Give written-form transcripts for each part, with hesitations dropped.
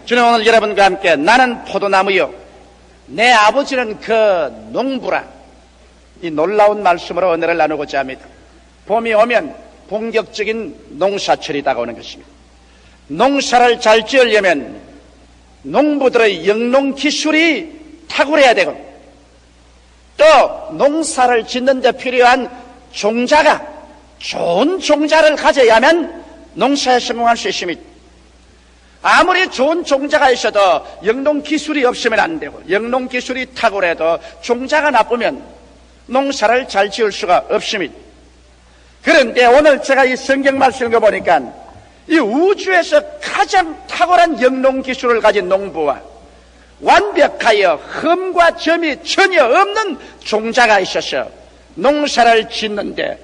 주님, 오늘 여러분과 함께 나는 포도나무요 내 아버지는 그 농부라, 이 놀라운 말씀으로 은혜를 나누고자 합니다. 봄이 오면 본격적인 농사철이 다가오는 것입니다. 농사를 잘 지으려면 농부들의 영농 기술이 탁월해야 되고, 또 농사를 짓는 데 필요한 종자가 좋은 종자를 가져야만 농사에 성공할 수 있습니다. 아무리 좋은 종자가 있어도 영농 기술이 없으면 안 되고, 영농 기술이 탁월해도 종자가 나쁘면 농사를 잘 지을 수가 없습니다. 그런데 오늘 제가 이 성경 말씀을 보니까 이 우주에서 가장 탁월한 영농 기술을 가진 농부와 완벽하여 흠과 점이 전혀 없는 종자가 있어서 농사를 짓는데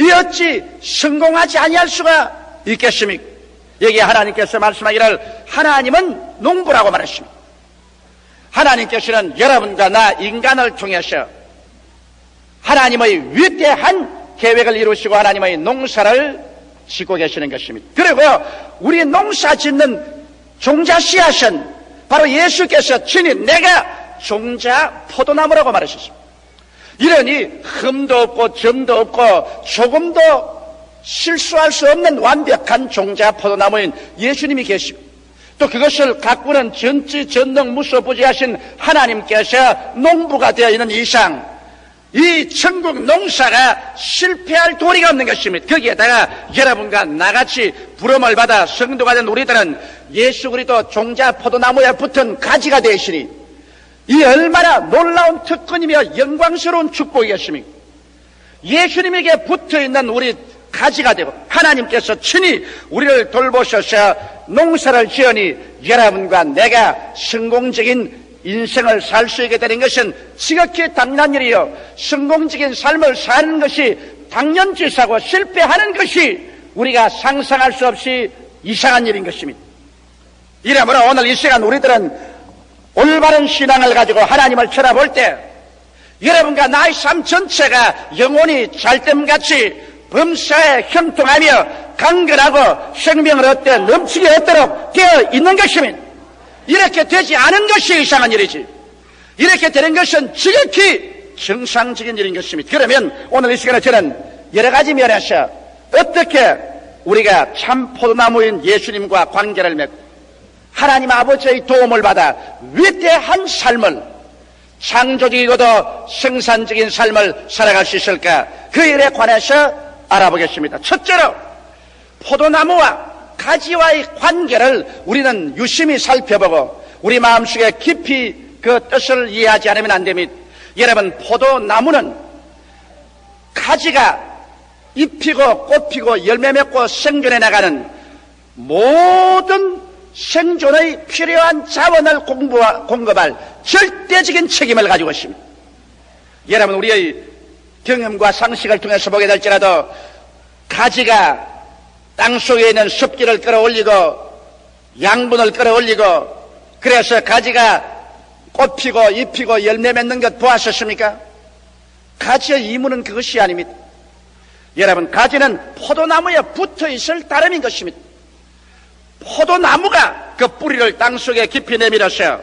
이 어찌 성공하지 아니할 수가 있겠습니까? 여기 하나님께서 말씀하기를 하나님은 농부라고 말했습니다. 하나님께서는 여러분과 나 인간을 통해서 하나님의 위대한 계획을 이루시고 하나님의 농사를 짓고 계시는 것입니다. 그리고 우리 농사 짓는 종자 씨앗은 바로 예수께서 친히 내가 종자 포도나무라고 말하셨습니다. 이러니 흠도 없고 점도 없고 조금도 실수할 수 없는 완벽한 종자 포도나무인 예수님이 계시고, 또 그것을 가꾸는 전지전능 무소부지하신 하나님께서 농부가 되어 있는 이상 이 천국 농사가 실패할 도리가 없는 것입니다. 거기에다가 여러분과 나같이 부름을 받아 성도가 된 우리들은 예수 그리스도 종자 포도나무에 붙은 가지가 되시니 이 얼마나 놀라운 특권이며 영광스러운 축복이겠습니까? 예수님에게 붙어있는 우리 가지가 되고 하나님께서 친히 우리를 돌보셔서 농사를 지으니 여러분과 내가 성공적인 인생을 살 수 있게 되는 것은 지극히 당연한 일이요, 성공적인 삶을 사는 것이 당연지사고 실패하는 것이 우리가 상상할 수 없이 이상한 일인 것입니다. 이러므로 오늘 이 시간 우리들은 올바른 신앙을 가지고 하나님을 쳐다볼 때 여러분과 나의 삶 전체가 영혼이 잘됨같이 범사에 형통하며 강건하고 생명을 얻되 넘치게 얻도록 되어 있는 것입니다. 이렇게 되지 않은 것이 이상한 일이지, 이렇게 되는 것은 지극히 정상적인 일인 것입니다. 그러면 오늘 이 시간에 저는 여러 가지 면에서 어떻게 우리가 참 포도나무인 예수님과 관계를 맺고 하나님 아버지의 도움을 받아 위대한 삶을, 창조적이고도 생산적인 삶을 살아갈 수 있을까, 그 일에 관해서 알아보겠습니다. 첫째로 포도나무와 가지와의 관계를 우리는 유심히 살펴보고 우리 마음속에 깊이 그 뜻을 이해하지 않으면 안 됩니다. 여러분, 포도나무는 가지가 잎이고 꽃피고 열매 맺고 생존해 나가는 모든 생존의 필요한 자원을 공급할 절대적인 책임을 가지고 있습니다. 여러분, 우리의 경험과 상식을 통해서 보게 될지라도 가지가 땅속에 있는 습기를 끌어올리고 양분을 끌어올리고 그래서 가지가 꽃피고 잎이고 열매 맺는 것 보았었습니까? 가지의 임무는 그것이 아닙니다. 여러분, 가지는 포도나무에 붙어있을 따름인 것입니다. 포도나무가 그 뿌리를 땅속에 깊이 내밀어서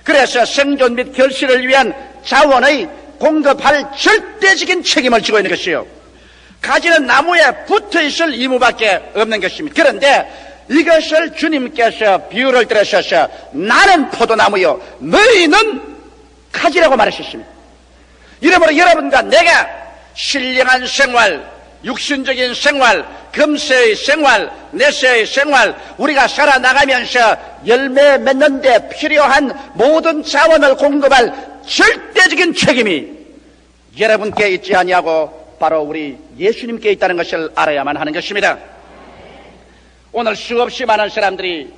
그래서 생존 및 결실을 위한 자원의 공급할 절대적인 책임을 지고 있는 것이요, 가지는 나무에 붙어있을 의무밖에 없는 것입니다. 그런데 이것을 주님께서 비유를 들으셔서 나는 포도나무요 너희는 가지라고 말하셨습니다. 이러므로 여러분과 내가 신령한 생활, 육신적인 생활, 금세의 생활, 내세의 생활, 우리가 살아나가면서 열매 맺는 데 필요한 모든 자원을 공급할 절대적인 책임이 여러분께 있지 아니하고 바로 우리 예수님께 있다는 것을 알아야만 하는 것입니다. 오늘 수없이 많은 사람들이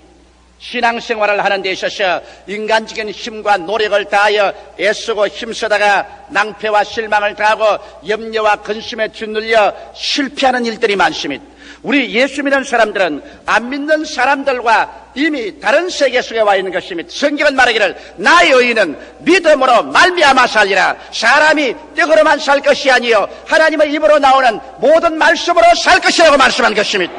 신앙생활을 하는 데 있어서 인간적인 힘과 노력을 다하여 애쓰고 힘쓰다가 낭패와 실망을 당하고 염려와 근심에 짓눌려 실패하는 일들이 많습니다. 우리 예수 믿는 사람들은 안 믿는 사람들과 이미 다른 세계 속에 와 있는 것입니다. 성경은 말하기를 나의 의인은 믿음으로 말미암아 살리라. 사람이 떡으로만 살 것이 아니요 하나님의 입으로 나오는 모든 말씀으로 살 것이라고 말씀한 것입니다.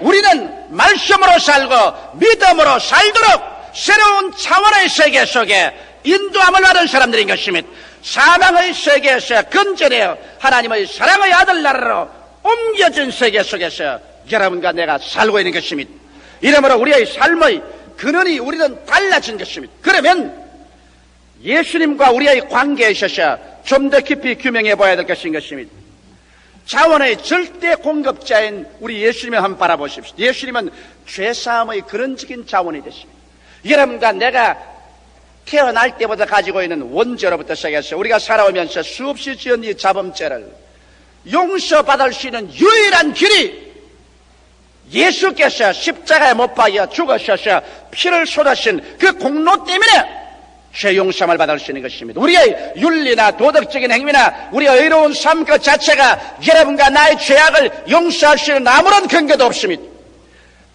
우리는 말씀으로 살고 믿음으로 살도록 새로운 차원의 세계 속에 인도함을 받은 사람들인 것입니다. 사망의 세계에서 건져내어 하나님의 사랑의 아들 나라로 옮겨진 세계 속에서 여러분과 내가 살고 있는 것입니다. 이러므로 우리의 삶의 근원이 우리는 달라진 것입니다. 그러면 예수님과 우리의 관계에 있어서 좀 더 깊이 규명해 봐야 될 것인 것입니다. 자원의 절대 공급자인 우리 예수님을 한번 바라보십시오. 예수님은 죄사함의 근원적인 자원이 되십니다. 여러분과 내가 태어날 때부터 가지고 있는 원죄로부터 시작해서 우리가 살아오면서 수없이 지은 이 자범죄를 용서받을 수 있는 유일한 길이 예수께서 십자가에 못 박여 죽으셔서 피를 쏟으신 그 공로 때문에 죄 용서함을 받을 수 있는 것입니다. 우리의 윤리나 도덕적인 행위나 우리의 의로운 삶 그 자체가 여러분과 나의 죄악을 용서할 수 있는 아무런 근거도 없습니다.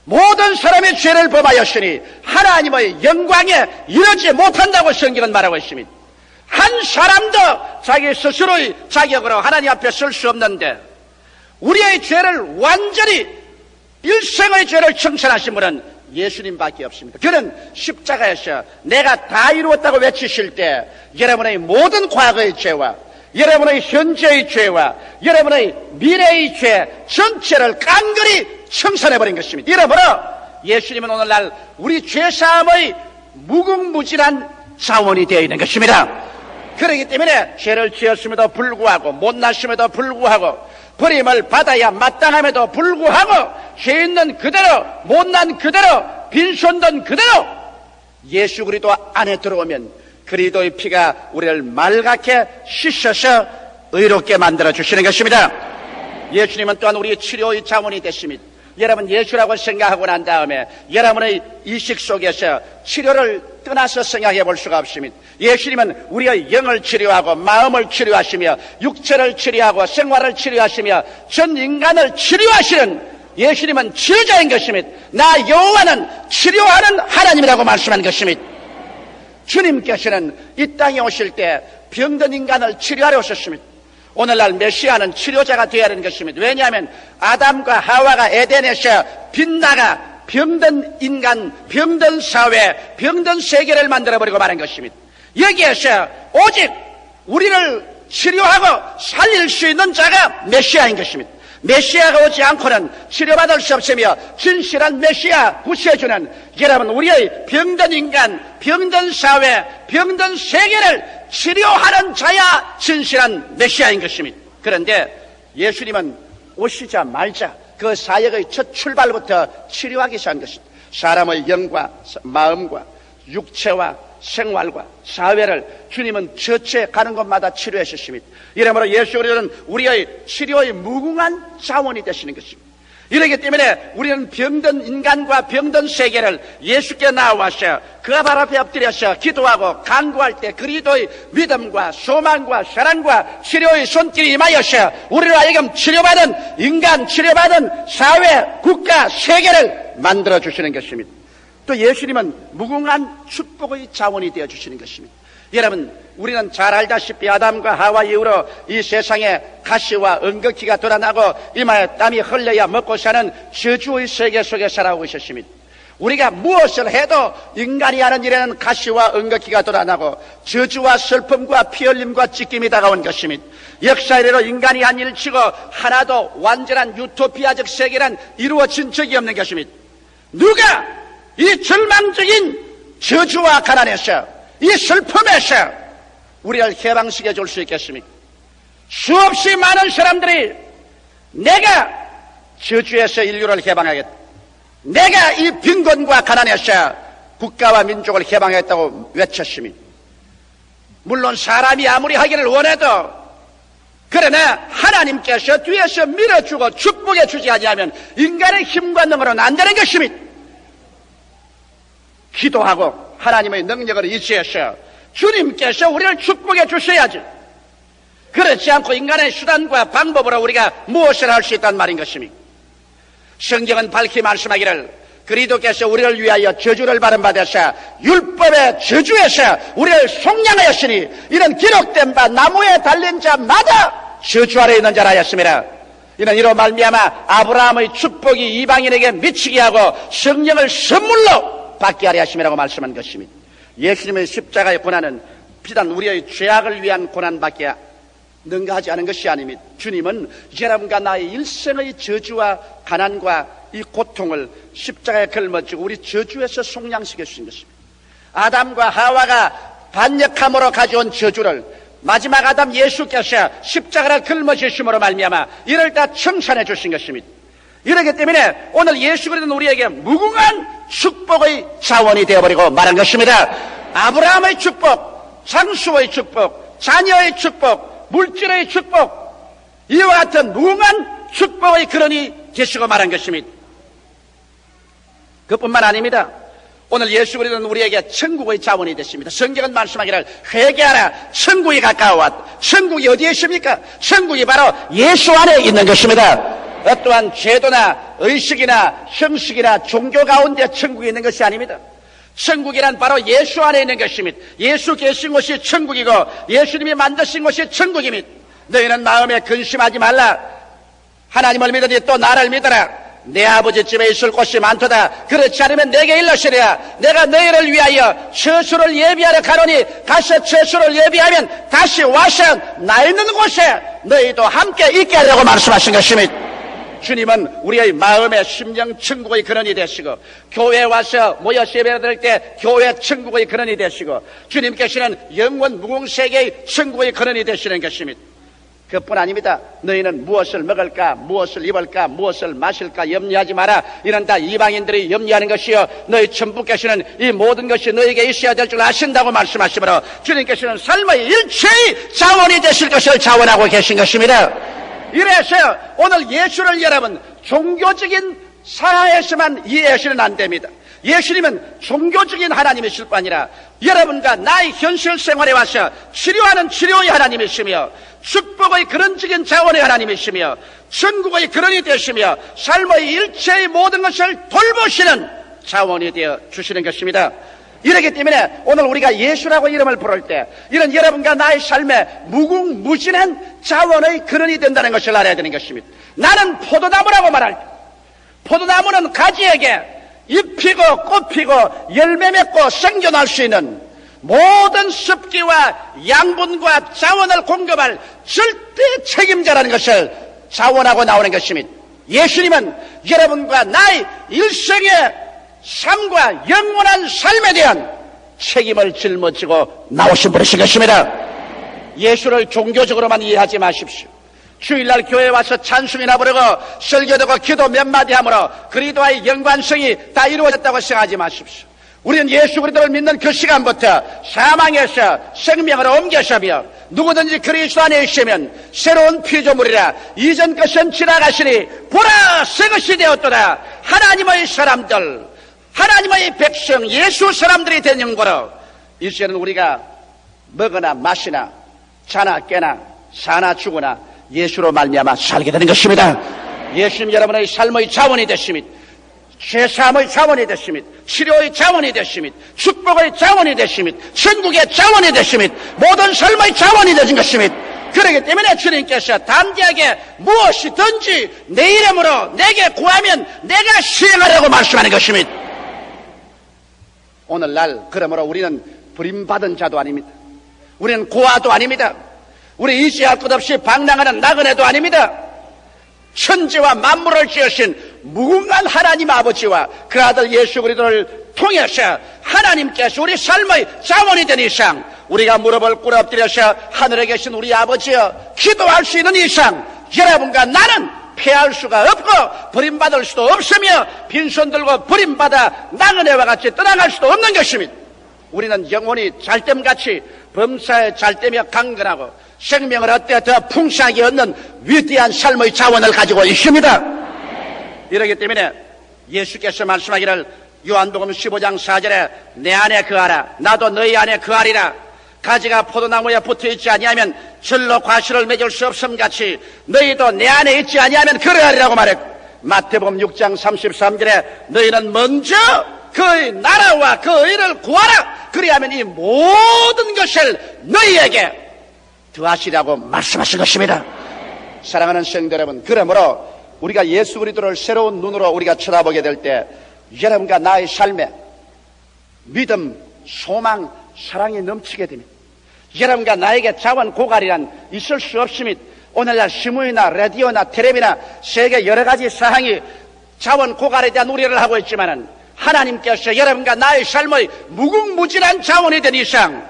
모든 사람의 죄를 범하였으니 하나님의 영광에 이르지 못한다고 성경은 말하고 있습니다. 한 사람도 자기 스스로의 자격으로 하나님 앞에 설 수 없는데 우리의 죄를 완전히 일생의 죄를 청산하신 분은 예수님밖에 없습니다. 그는 십자가에서 내가 다 이루었다고 외치실 때 여러분의 모든 과거의 죄와 여러분의 현재의 죄와 여러분의 미래의 죄 전체를 깡그리 청산해버린 것입니다. 이러므로 예수님은 오늘날 우리 죄사함의 무궁무진한 자원이 되어 있는 것입니다. 그렇기 때문에 죄를 지었음에도 불구하고 못났음에도 불구하고 버림을 받아야 마땅함에도 불구하고 죄 있는 그대로 못난 그대로 빈손든 그대로 예수 그리스도 안에 들어오면 그리스도의 피가 우리를 맑게 씻어서 의롭게 만들어 주시는 것입니다. 예수님은 또한 우리의 치료의 자원이 되십니다. 여러분 예수라고 생각하고 난 다음에 여러분의 의식 속에서 치료를 떠나서 생각해 볼 수가 없습니다. 예수님은 우리의 영을 치료하고 마음을 치료하시며 육체를 치료하고 생활을 치료하시며 전 인간을 치료하시는 예수님은 치료자인 것입니다. 나 여호와는 치료하는 하나님이라고 말씀한 것입니다. 주님께서는 이 땅에 오실 때 병든 인간을 치료하러 오셨습니다. 오늘날 메시아는 치료자가 되어야 하는 것입니다. 왜냐하면 아담과 하와가 에덴에서 빗나가 병든 인간, 병든 사회, 병든 세계를 만들어버리고 말한 것입니다. 여기에서 오직 우리를 치료하고 살릴 수 있는 자가 메시아인 것입니다. 메시아가 오지 않고는 치료받을 수 없으며 진실한 메시아 구세주는 여러분 우리의 병든 인간, 병든 사회, 병든 세계를 치료하는 자야 진실한 메시아인 것입니다. 그런데 예수님은 오시자마자 그 사역의 첫 출발부터 치료하기 시작한 것입니다. 사람의 영과 마음과 육체와 생활과 사회를 주님은 처치해 가는 곳마다 치료해 주십니다. 이러므로 예수 그리스도는 우리의 치료의 무궁한 자원이 되시는 것입니다. 이렇기 때문에 우리는 병든 인간과 병든 세계를 예수께 나와서 그 발 앞에 엎드려서 기도하고 간구할 때 그리스도의 믿음과 소망과 사랑과 치료의 손길이 임하여서 우리를 하여금 치료받은 인간, 치료받은 사회, 국가, 세계를 만들어 주시는 것입니다. 또 예수님은 무궁한 축복의 자원이 되어 주시는 것입니다. 여러분 우리는 잘 알다시피 아담과 하와 이후로 이 세상에 가시와 은극기가 드러나고 이마에 땀이 흘려야 먹고 사는 저주의 세계 속에 살아오고 있었습니다. 우리가 무엇을 해도 인간이 하는 일에는 가시와 은극기가 드러나고 저주와 슬픔과 피 흘림과 찢김이 다가온 것입니다. 역사 이래로 인간이 한 일치고 하나도 완전한 유토피아적 세계란 이루어진 적이 없는 것입니다. 누가 이 절망적인 저주와 가난에서 이 슬픔에서 우리를 해방시켜 줄 수 있겠습니까? 수없이 많은 사람들이 내가 저주에서 인류를 해방하겠다, 내가 이 빈곤과 가난에서 국가와 민족을 해방하겠다고 외쳤습니다. 물론 사람이 아무리 하기를 원해도 그러나 하나님께서 뒤에서 밀어주고 축복해 주지 아니하면 인간의 힘과 능으로는 안 되는 것입니다. 기도하고 하나님의 능력을 의지해서 주님께서 우리를 축복해 주셔야지, 그렇지 않고 인간의 수단과 방법으로 우리가 무엇을 할 수 있단 말인 것입니까? 성경은 밝히 말씀하기를 그리스도께서 우리를 위하여 저주를 받은 바 되사 율법의 저주에서 우리를 속량하였으니 이는 기록된 바 나무에 달린 자마다 저주 아래 있는 자라 하였습니다. 이는 이로 말미암아 아브라함의 축복이 이방인에게 미치게 하고 성령을 선물로 받게 하려 하심이라고 말씀한 것입니다. 예수님의 십자가의 고난은 비단 우리의 죄악을 위한 고난밖에 능가하지 않은 것이 아닙니다. 주님은 여러분과 나의 일생의 저주와 가난과 이 고통을 십자가에 걸머지고 우리 저주에서 속량시켜 주신 것입니다. 아담과 하와가 반역함으로 가져온 저주를 마지막 아담 예수께서 십자가를 걸머지심으로 말미암아 이를 다 청산해 주신 것입니다. 이렇기 때문에 오늘 예수 그리스도는 우리에게 무궁한 축복의 자원이 되어버리고 말한 것입니다. 아브라함의 축복, 장수의 축복, 자녀의 축복, 물질의 축복, 이와 같은 무궁한 축복의 근원이 되시고 말한 것입니다. 그뿐만 아닙니다. 오늘 예수 그리스도는 우리에게 천국의 자원이 되십니다. 성경은 말씀하기를 회개하라, 천국이 가까워왔다. 천국이 어디에 있습니까? 천국이 바로 예수 안에 있는 것입니다. 어떠한 제도나 의식이나 형식이나 종교 가운데 천국이 있는 것이 아닙니다. 천국이란 바로 예수 안에 있는 것입니다. 예수 계신 곳이 천국이고 예수님이 만드신 곳이 천국입니다. 너희는 마음에 근심하지 말라. 하나님을 믿으니 또 나를 믿어라. 내 아버지 집에 있을 곳이 많도다. 그렇지 않으면 내게 일러시리라. 내가 너희를 위하여 처소를 예비하러 가노니 가서 처소를 예비하면 다시 와서 나 있는 곳에 너희도 함께 있게 하려고 말씀하신 것입니다. 주님은 우리의 마음의 심령 천국의 근원이 되시고 교회에 와서 모여 예배 드릴 때 교회 천국의 근원이 되시고 주님께서는 영원 무궁세계의 천국의 근원이 되시는 것입니다. 그뿐 아닙니다. 너희는 무엇을 먹을까, 무엇을 입을까, 무엇을 마실까 염려하지 마라. 이는 다 이방인들이 염려하는 것이요 너희 천부께서는 이 모든 것이 너희에게 있어야 될 줄 아신다고 말씀하시므로 주님께서는 삶의 일체의 자원이 되실 것을 자원하고 계신 것입니다. 이래서 오늘 예수를 여러분 종교적인 사회에서만 이해하시면 안 됩니다. 예수님은 종교적인 하나님이실 뿐 아니라 여러분과 나의 현실 생활에 와서 치료하는 치료의 하나님이시며 축복의 근원적인 자원의 하나님이시며 천국의 근원이 되시며 삶의 일체의 모든 것을 돌보시는 자원이 되어 주시는 것입니다. 이렇기 때문에 오늘 우리가 예수라고 이름을 부를 때 이런 여러분과 나의 삶에 무궁무진한 자원의 근원이 된다는 것을 알아야 되는 것입니다. 나는 포도나무라고 말할 때 포도나무는 가지에게 잎피고 꽃피고 열매 맺고 생존할 수 있는 모든 습기와 양분과 자원을 공급할 절대 책임자라는 것을 자원하고 나오는 것입니다. 예수님은 여러분과 나의 일생의 삶과 영원한 삶에 대한 책임을 짊어지고 나오신 분이신 것입니다. 예수를 종교적으로만 이해하지 마십시오. 주일날 교회에 와서 찬송이나 부르고 설교되고 기도 몇 마디 함으로 그리스도와의 연관성이 다 이루어졌다고 생각하지 마십시오. 우리는 예수 그리스도를 믿는 그 시간부터 사망에서 생명으로 옮겨서며 누구든지 그리스도 안에 있으면 새로운 피조물이라 이전 것은 지나가시니 보라 새 것이 되었도다. 하나님의 사람들, 하나님의 백성, 예수 사람들이 된 영광으로 이제는 우리가 먹으나 마시나 자나 깨나 사나 죽으나 예수로 말미암아 살게 되는 것입니다. 예수님 여러분의 삶의 자원이 되십니다. 죄사함의 자원이 되십니다. 치료의 자원이 되십니다. 축복의 자원이 되십니다. 천국의 자원이 되십니다. 모든 삶의 자원이 되신 것입니다. 그렇기 때문에 주님께서 담대하게 무엇이든지 내 이름으로 내게 구하면 내가 시행하라고 말씀하는 것입니다. 오늘날 그러므로 우리는 버림받은 자도 아닙니다. 우리는 고아도 아닙니다. 우리 이지할 것 없이 방랑하는 나그네도 아닙니다. 천지와 만물을 지으신 무궁한 하나님 아버지와 그 아들 예수 그리스도를 통해서 하나님께서 우리 삶의 자원이 된 이상 우리가 무릎을 꿇어 엎드려서 하늘에 계신 우리 아버지여 기도할 수 있는 이상 여러분과 나는 패할 수가 없고 버림받을 수도 없으며 빈손 들고 버림받아 나그네와 같이 떠나갈 수도 없는 것입니다. 우리는 영혼이 잘됨같이 범사에 잘되며 강건하고 생명을 어때 더 풍성하게 얻는 위대한 삶의 자원을 가지고 있습니다. 이러기 때문에 예수께서 말씀하기를 요한복음 15장 4절에 내 안에 거하라 나도 너희 안에 거하리라. 가지가 포도나무에 붙어있지 아니하면 절로 과실을 맺을 수 없음같이 너희도 내 안에 있지 아니하면 그러하리라고 말했고 마태복음 6장 33절에 너희는 먼저 그의 나라와 그의 의를 구하라. 그리하면 이 모든 것을 너희에게 더하시라고 말씀하신 것입니다. 사랑하는 성도 여러분, 그러므로 우리가 예수 그리스도를 새로운 눈으로 우리가 쳐다보게 될 때 여러분과 나의 삶에 믿음, 소망, 사랑이 넘치게 됩니다. 여러분과 나에게 자원 고갈이란 있을 수 없음이 오늘날 신문이나 라디오나 텔레비나 세계 여러 가지 사항이 자원 고갈에 대한 우려를 하고 있지만은 하나님께서 여러분과 나의 삶의 무궁무진한 자원이 된 이상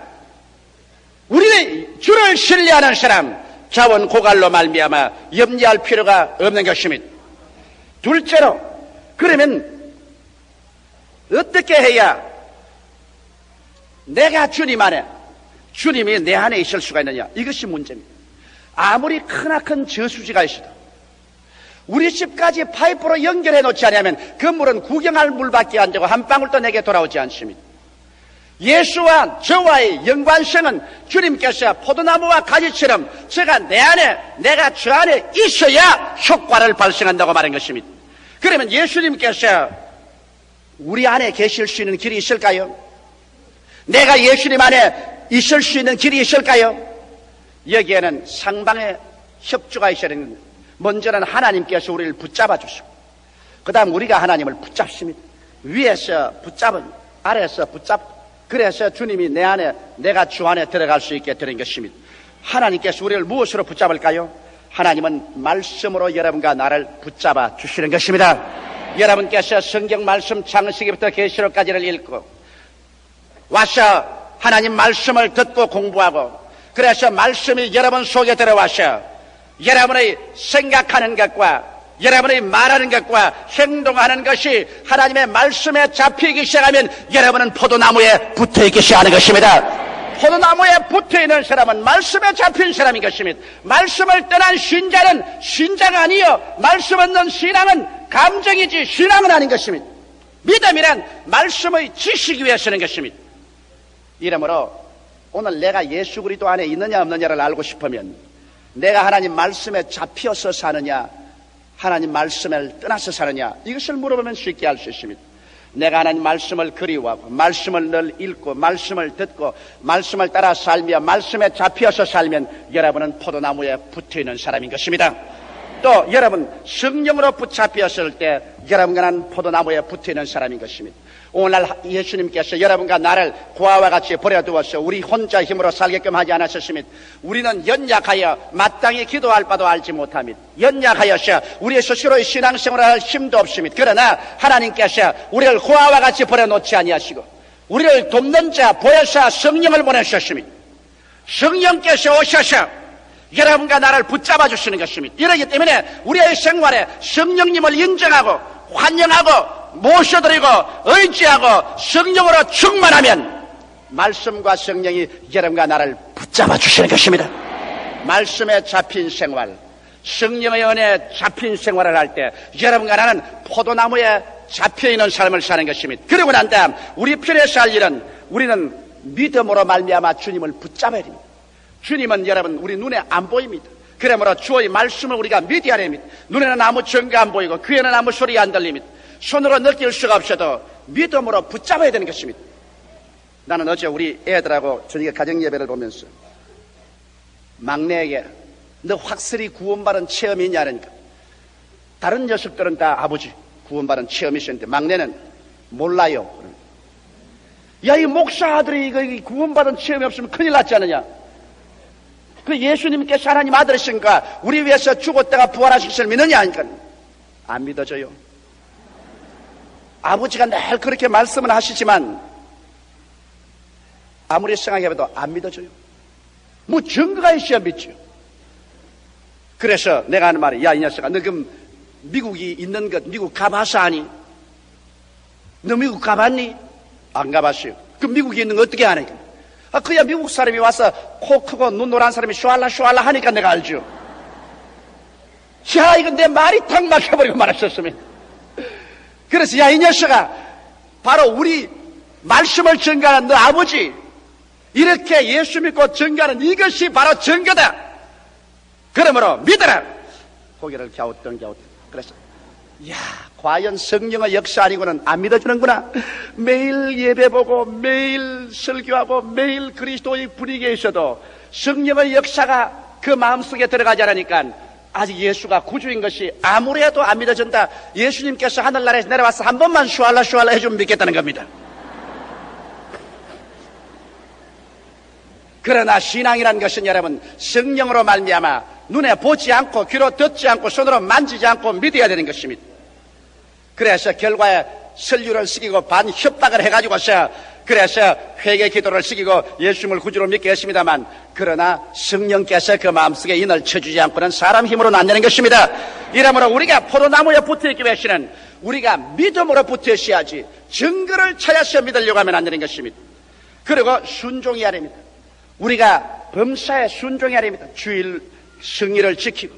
우리는 주를 신뢰하는 사람 자원 고갈로 말미암아 염려할 필요가 없는 것입니다. 둘째로 그러면 어떻게 해야 내가 주님 안에 주님이 내 안에 있을 수가 있느냐 이것이 문제입니다. 아무리 크나큰 저수지가 있어도 우리 집까지 파이프로 연결해 놓지 않으면 그 물은 구경할 물밖에 안 되고 한 방울도 내게 돌아오지 않습니다. 예수와 저와의 연관성은 주님께서 포도나무와 가지처럼 제가 내 안에 내가 저 안에 있어야 효과를 발생한다고 말한 것입니다. 그러면 예수님께서 우리 안에 계실 수 있는 길이 있을까요? 내가 예수님 안에 있을 수 있는 길이 있을까요? 여기에는 상방의 협조가 있어야 되는 겁니다. 먼저는 하나님께서 우리를 붙잡아 주시고 그 다음 우리가 하나님을 붙잡습니다. 위에서 붙잡은 아래에서 붙잡고 그래서 주님이 내 안에 내가 주 안에 들어갈 수 있게 되는 것입니다. 하나님께서 우리를 무엇으로 붙잡을까요? 하나님은 말씀으로 여러분과 나를 붙잡아 주시는 것입니다. 여러분께서 성경 말씀 창세기부터 계시록까지를 읽고 와서 하나님 말씀을 듣고 공부하고 그래서 말씀이 여러분 속에 들어와서 여러분의 생각하는 것과 여러분의 말하는 것과 행동하는 것이 하나님의 말씀에 잡히기 시작하면 여러분은 포도나무에 붙어있기 시작하는 것입니다. 포도나무에 붙어있는 사람은 말씀에 잡힌 사람인 것입니다. 말씀을 떠난 신자는 신자가 아니요 말씀 없는 신앙은 감정이지 신앙은 아닌 것입니다. 믿음이란 말씀의 지식이 위해 서는 것입니다. 이러므로 오늘 내가 예수 그리스도 안에 있느냐 없느냐를 알고 싶으면 내가 하나님 말씀에 잡혀서 사느냐 하나님 말씀을 떠나서 사느냐 이것을 물어보면 쉽게 알 수 있습니다. 내가 하나님 말씀을 그리워하고 말씀을 늘 읽고 말씀을 듣고 말씀을 따라 살며 말씀에 잡혀서 살면 여러분은 포도나무에 붙어있는 사람인 것입니다. 또 여러분 성령으로 붙잡혔을 때 여러분과 나는 포도나무에 붙어있는 사람인 것입니다. 오늘날 예수님께서 여러분과 나를 고아와 같이 버려두어서 우리 혼자 힘으로 살게끔 하지 않았습니다. 우리는 연약하여 마땅히 기도할 바도 알지 못합니다. 연약하여서 우리 스스로의 신앙생활을 할 힘도 없습니다. 그러나 하나님께서 우리를 고아와 같이 버려놓지 아니하시고 우리를 돕는 자 보혜사 성령을 보내셨습니다. 성령께서 오셔서 여러분과 나를 붙잡아 주시는 것입니다. 이러기 때문에 우리의 생활에 성령님을 인정하고 환영하고 모셔드리고 의지하고 성령으로 충만하면 말씀과 성령이 여러분과 나를 붙잡아 주시는 것입니다. 말씀에 잡힌 생활, 성령의 은혜에 잡힌 생활을 할 때 여러분과 나는 포도나무에 잡혀있는 삶을 사는 것입니다. 그리고 난 다음 우리 편에 살 일은 우리는 믿음으로 말미암아 주님을 붙잡아야 됩니다. 주님은 여러분 우리 눈에 안 보입니다. 그러므로 주의 말씀을 우리가 믿어야 됩니다. 눈에는 아무 증거 안 보이고 귀에는 아무 소리 안 들립니다. 손으로 느낄 수가 없어도 믿음으로 붙잡아야 되는 것입니다. 나는 어제 우리 애들하고 저녁에 가정예배를 보면서 막내에게 너 확실히 구원받은 체험이 있냐 하니까 다른 녀석들은 다 아버지 구원받은 체험이 있었는데 막내는 몰라요. 야, 이 목사 아들이 이거 구원받은 체험이 없으면 큰일 났지 않느냐. 그 예수님께서 하나님 아들이신가 우리 위해서 죽었다가 부활하실 것을 믿느냐 하니까 안 믿어져요. 아버지가 늘 그렇게 말씀을 하시지만 아무리 생각해봐도 안 믿어져요. 뭐 증거가 있어야 믿죠. 그래서 내가 하는 말이 야, 이 녀석아 너 그럼 미국이 있는 것 미국 가봐서 아니? 너 미국 가봤니? 안 가봤어요. 그럼 미국에 있는 거 어떻게 아니? 그야 미국 사람이 와서 코 크고 눈 노란 사람이 슈알라 슈알라 하니까 내가 알죠. 야, 이건 내 말이 탁 막혀버리고 말았었으면. 그래서 야, 이 녀석아 바로 우리 말씀을 증거하는 너 아버지 이렇게 예수 믿고 증거하는 이것이 바로 증거다. 그러므로 믿어라. 고개를 갸우뚱 그래서 야, 과연 성령의 역사 아니고는 안 믿어주는구나. 매일 예배 보고 매일 설교하고 매일 그리스도의 분위기에 있어도 성령의 역사가 그 마음속에 들어가지 않으니까 아직 예수가 구주인 것이 아무리 해도 안 믿어진다. 예수님께서 하늘나라에서 내려와서 한 번만 슈알라 슈알라 해주면 믿겠다는 겁니다. 그러나 신앙이라는 것은 여러분 성령으로 말미암아 눈에 보지 않고 귀로 듣지 않고 손으로 만지지 않고 믿어야 되는 것입니다. 그래서 결과에 설교를 시키고 반협박을 해가지고서 그래서 회개 기도를 시키고 예수님을 구주로 믿게 했습니다만, 그러나 성령께서 그 마음속에 인을 쳐주지 않고는 사람 힘으로는 안 되는 것입니다. 이러므로 우리가 포도나무에 붙어있기 위해서는 우리가 믿음으로 붙어있어야지 증거를 찾아서 믿으려고 하면 안 되는 것입니다. 그리고 순종해야 됩니다. 우리가 범사에 순종해야 됩니다. 주일 성의를 지키고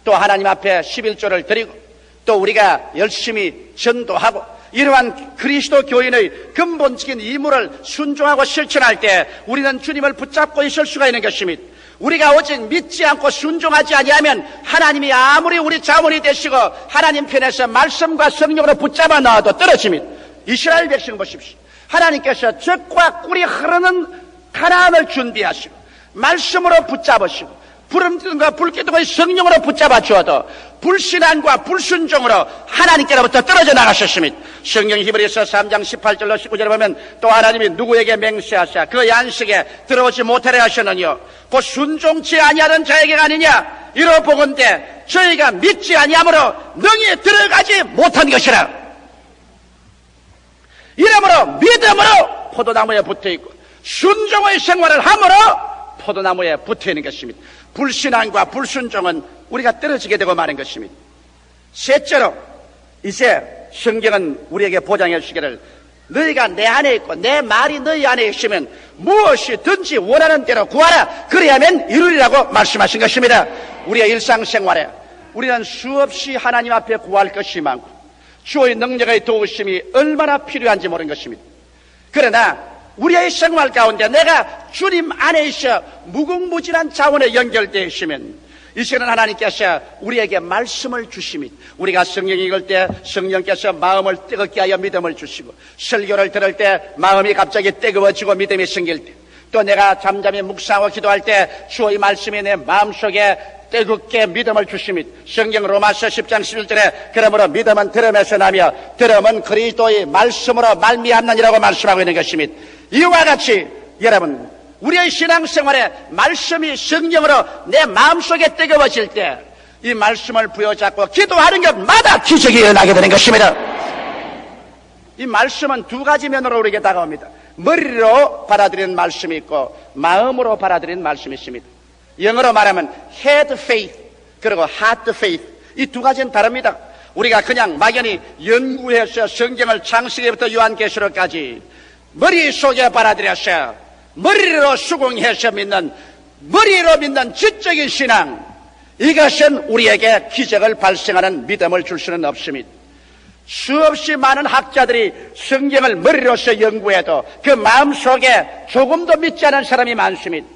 또 하나님 앞에 11조를 드리고 또 우리가 열심히 전도하고 이러한 그리스도 교인의 근본적인 임무를 순종하고 실천할 때 우리는 주님을 붙잡고 있을 수가 있는 것입니다. 우리가 오직 믿지 않고 순종하지 아니하면 하나님이 아무리 우리 자원이 되시고 하나님 편에서 말씀과 성령으로 붙잡아 놔도 떨어집니다. 이스라엘 백성 보십시오. 하나님께서 젖과 꿀이 흐르는 가나안을 준비하시고 말씀으로 붙잡으시고 불음과 불기둥의 성령으로 붙잡아 주어도 불신앙과 불순종으로 하나님께로부터 떨어져 나가셨습니다. 성경 히브리서 3장 18절로 19절에 보면 또 하나님이 누구에게 맹세하사 그 안식에 들어오지 못하려 하셨느뇨 곧 순종치 아니하는 자에게가 아니냐 이러 보건대 저희가 믿지 아니하므로 능히 들어가지 못한 것이라. 이러므로 믿음으로 포도나무에 붙어있고 순종의 생활을 함으로 포도나무에 붙어있는 것입니다. 불신앙과 불순종은 우리가 떨어지게 되고 마는 것입니다. 셋째로 이제 성경은 우리에게 보장해 주기를 너희가 내 안에 있고 내 말이 너희 안에 있으면 무엇이든지 원하는 대로 구하라 그래야만 이루리라고 말씀하신 것입니다. 우리의 일상생활에 우리는 수없이 하나님 앞에 구할 것이 많고 주의 능력의 도우심이 얼마나 필요한지 모르는 것입니다. 그러나 우리의 생활 가운데 내가 주님 안에 있어 무궁무진한 자원에 연결되어 있으면 이 시간은 하나님께서 우리에게 말씀을 주십니다. 우리가 성경 읽을 때 성령께서 마음을 뜨겁게 하여 믿음을 주시고 설교를 들을 때 마음이 갑자기 뜨거워지고 믿음이 생길 때 또 내가 잠잠히 묵상하고 기도할 때 주의 말씀이 내 마음속에 뜨겁게 믿음을 주십니다. 성경 로마서 10장 11절에 그러므로 믿음은 들음에서 나며 들음은 그리스도의 말씀으로 말미암느니라고 말씀하고 있는 것입니다. 이와 같이 여러분 우리의 신앙생활에 말씀이 성령으로 내 마음속에 뜨거워질 때 이 말씀을 부여잡고 기도하는 것마다 기적이 일어나게 되는 것입니다. 이 말씀은 두 가지 면으로 우리에게 다가옵니다. 머리로 받아들이는 말씀이 있고 마음으로 받아들이는 말씀이 있습니다. 영어로 말하면 head faith 그리고 heart faith 이 두 가지는 다릅니다. 우리가 그냥 막연히 연구해서 성경을 창세기부터 요한계시록까지 머릿속에 받아들여서 머리로 수긍해서 믿는 머리로 믿는 지적인 신앙 이것은 우리에게 기적을 발생하는 믿음을 줄 수는 없습니다. 수없이 많은 학자들이 성경을 머리로서 연구해도 그 마음속에 조금도 믿지 않은 사람이 많습니다.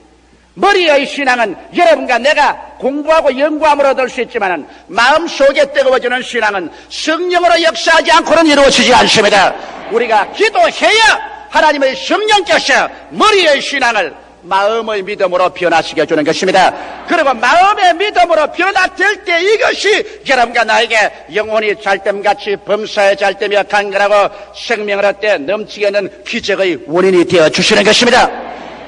머리의 신앙은 여러분과 내가 공부하고 연구함으로 얻을 수 있지만 마음속에 뜨거워지는 신앙은 성령으로 역사하지 않고는 이루어지지 않습니다. 우리가 기도해야 하나님의 성령께서 머리의 신앙을 마음의 믿음으로 변화시켜 주는 것입니다. 그리고 마음의 믿음으로 변화될 때 이것이 여러분과 나에게 영혼이 잘됨같이 범사에 잘되며 강건하고 생명을 얻되 넘치게 하는 기적의 원인이 되어 주시는 것입니다.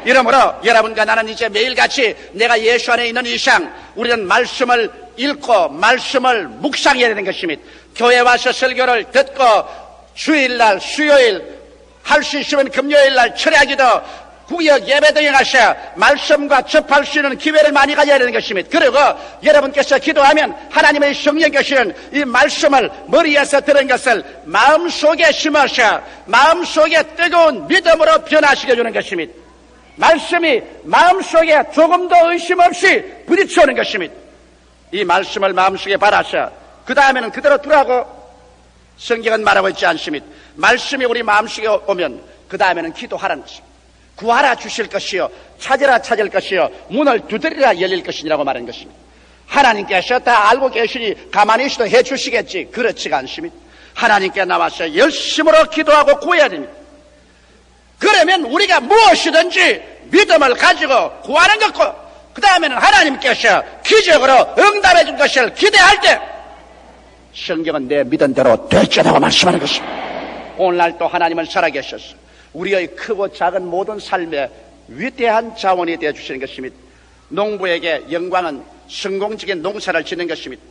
이러므로 여러분과 나는 이제 매일같이 내가 예수 안에 있는 이상 우리는 말씀을 읽고 말씀을 묵상해야 되는 것입니다. 교회 와서 설교를 듣고 주일날 수요일 할 수 있으면 금요일날 철야기도 구역 예배 등에 가서 말씀과 접할 수 있는 기회를 많이 가져야 되는 것입니다. 그리고 여러분께서 기도하면 하나님의 성령께서는 이 말씀을 머리에서 들은 것을 마음속에 심어서 마음속에 뜨거운 믿음으로 변화시켜주는 것입니다. 말씀이 마음속에 조금도 의심 없이 부딪혀오는 것입니다. 이 말씀을 마음속에 받아서 그 다음에는 그대로 두라고 성경은 말하고 있지 않습니다. 말씀이 우리 마음속에 오면 그 다음에는 기도하라는 것입니다. 구하라 주실 것이요 찾으라 찾을 것이요 문을 두드리라 열릴 것이라고 말하는 것입니다. 하나님께서 다 알고 계시니 가만히 있어도 해주시겠지. 그렇지가 않습니다. 하나님께 나와서 열심으로 기도하고 구해야 됩니다. 그러면 우리가 무엇이든지 믿음을 가지고 구하는 것고 그 다음에는 하나님께서 기적으로 응답해 줄 것을 기대할 때 성경은 내 믿은 대로 될지라고 말씀하는 것입니다. 오늘날 또 하나님은 살아계셔서 우리의 크고 작은 모든 삶에 위대한 자원이 되어주시는 것입니다. 농부에게 영광은 성공적인 농사를 짓는 것입니다.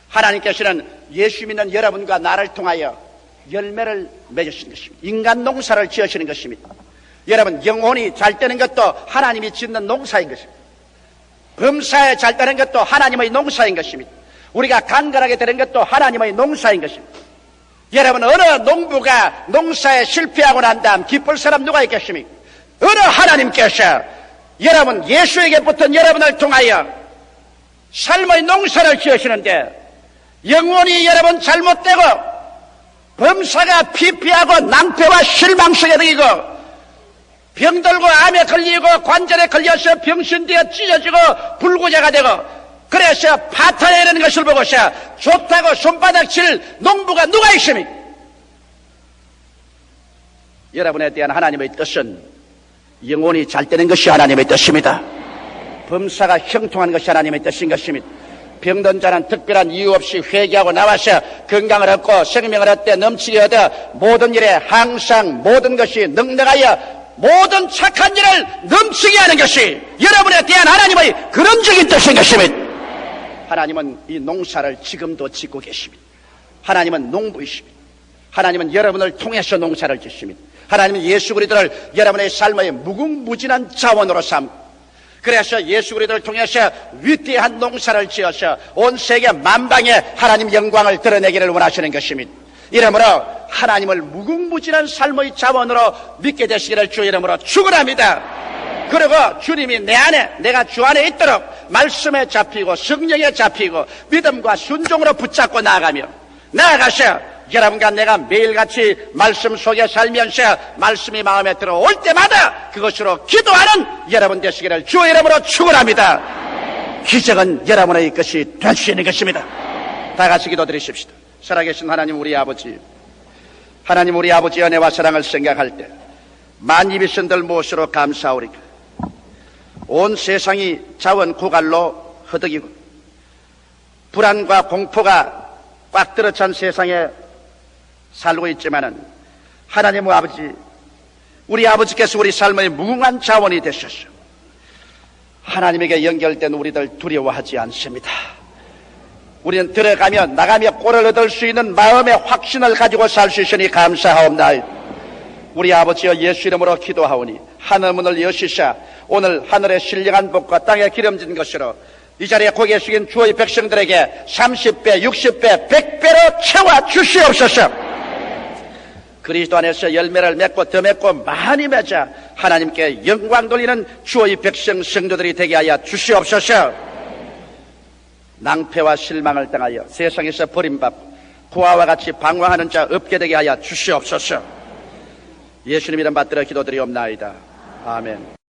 하나님께서는 예수 믿는 여러분과 나를 통하여 열매를 맺으시는 것입니다. 인간 농사를 지으시는 것입니다. 여러분, 영혼이 잘 되는 것도 하나님이 짓는 농사인 것입니다. 범사에 잘 되는 것도 하나님의 농사인 것입니다. 우리가 간결하게 되는 것도 하나님의 농사인 것입니다. 여러분, 어느 농부가 농사에 실패하고 난 다음 기쁠 사람 누가 있겠습니까? 어느 하나님께서 여러분, 예수에게 붙은 여러분을 통하여 삶의 농사를 지으시는데 영혼이 여러분 잘못되고 범사가 피폐하고 낭패와 실망 속에 들이고 병들고 암에 걸리고 관절에 걸려서 병신되어 찢어지고 불구자가 되고 그래서 파탄에 이르는 것을 보고서 좋다고 손바닥 칠 농부가 누가 있습니까? 여러분에 대한 하나님의 뜻은 영혼이 잘 되는 것이 하나님의 뜻입니다. 범사가 형통한 것이 하나님의 뜻인 것입니다. 병든 자는 특별한 이유 없이 회개하고 나와서 건강을 얻고 생명을 얻되 넘치게 얻어 모든 일에 항상 모든 것이 넉넉하여 모든 착한 일을 넘치게 하는 것이 여러분에 대한 하나님의 그런적인 뜻인 것입니다. 하나님은 이 농사를 지금도 짓고 계십니다. 하나님은 농부이십니다. 하나님은 여러분을 통해서 농사를 짓습니다. 하나님은 예수 그리스도를 여러분의 삶의 무궁무진한 자원으로 삼고 그래서 예수 그리스도를 통해서 위대한 농사를 지어서 온 세계 만방에 하나님 영광을 드러내기를 원하시는 것입니다. 이러므로 하나님을 무궁무진한 삶의 자원으로 믿게 되시기를 주 이름으로 축원합니다. 그리고 주님이 내 안에, 내가 주 안에 있도록 말씀에 잡히고 성령에 잡히고 믿음과 순종으로 붙잡고 나아가서 여러분과 내가 매일같이 말씀 속에 살면서 말씀이 마음에 들어올 때마다 그것으로 기도하는 여러분 되시기를 주 이름으로 축원합니다. 기적은 여러분의 것이 될 수 있는 것입니다. 다 같이 기도드리십시다. 살아계신 하나님 우리 아버지, 하나님 우리 아버지 은혜와 사랑을 생각할 때 만입이 선들 무엇으로 감사하오리까. 온 세상이 자원 고갈로 허덕이고 불안과 공포가 꽉 들어찬 세상에 살고 있지만은 하나님 아버지, 우리 아버지께서 우리 삶의 무궁한 자원이 되셔서 하나님에게 연결된 우리들 두려워하지 않습니다. 우리는 들어가며 나가며 꼴을 얻을 수 있는 마음의 확신을 가지고 살 수 있으니 감사하옵나이다. 우리 아버지여 예수 이름으로 기도하오니 하늘문을 여시사 오늘 하늘의 신령한 복과 땅에 기름진 것으로 이 자리에 고개 숙인 주의 백성들에게 30배, 60배, 100배로 채워 주시옵소서. 그리스도 안에서 열매를 맺고 더 맺고 많이 맺어 하나님께 영광 돌리는 주의 백성 성도들이 되게 하여 주시옵소서. 낭패와 실망을 당하여 세상에서 버림받고 고아와 같이 방황하는 자 없게 되게 하여 주시옵소서. 예수님 이름 받들어 기도드리옵나이다. 아멘.